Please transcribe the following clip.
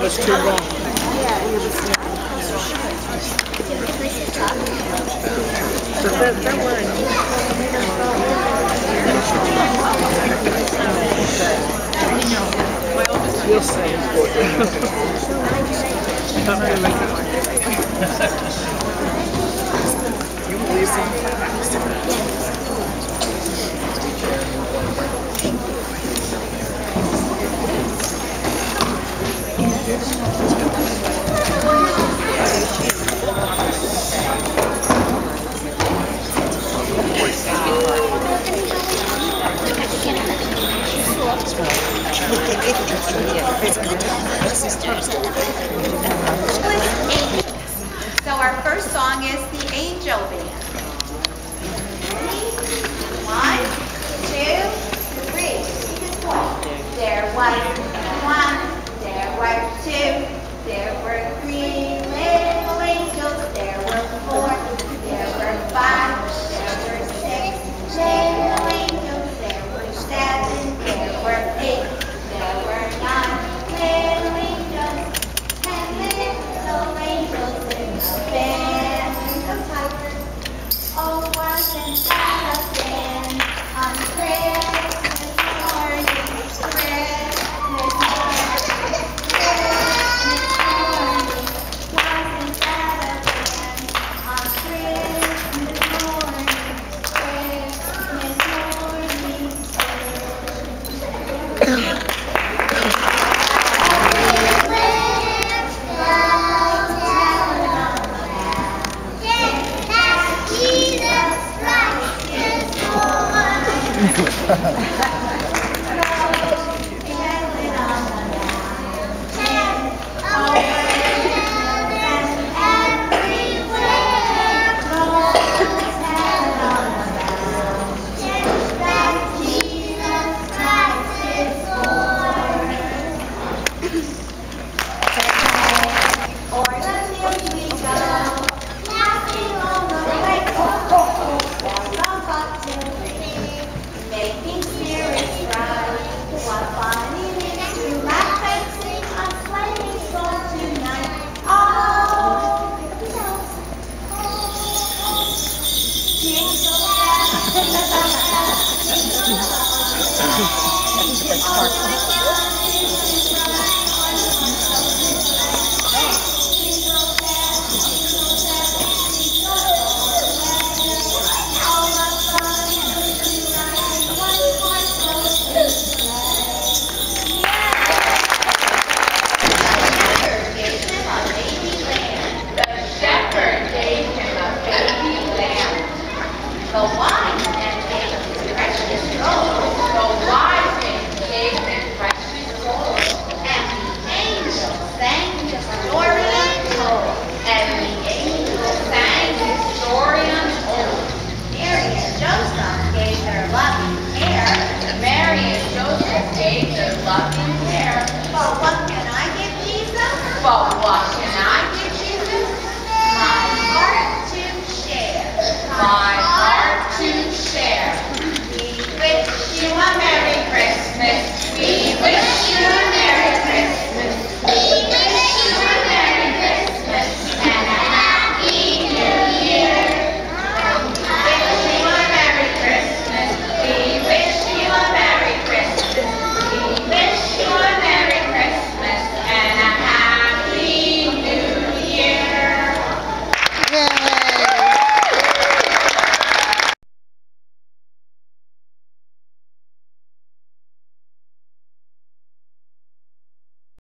was too long. But they're wearing You'll see. Don't really make it like You believe me? So our first song is The Angel Band. Ready? 1, 2, 3. There was 1, there were 2, there were 3 little angels, there were 4, there were 5, there were 6 little angels, there were 7, there were 8, there were 9 little angels, 10 little angels in a band of pipers. Oh, wasn't that a band on Christmas morning? Christmas morning, Christmas morning. Wasn't that a band on Christmas morning? Christmas morning.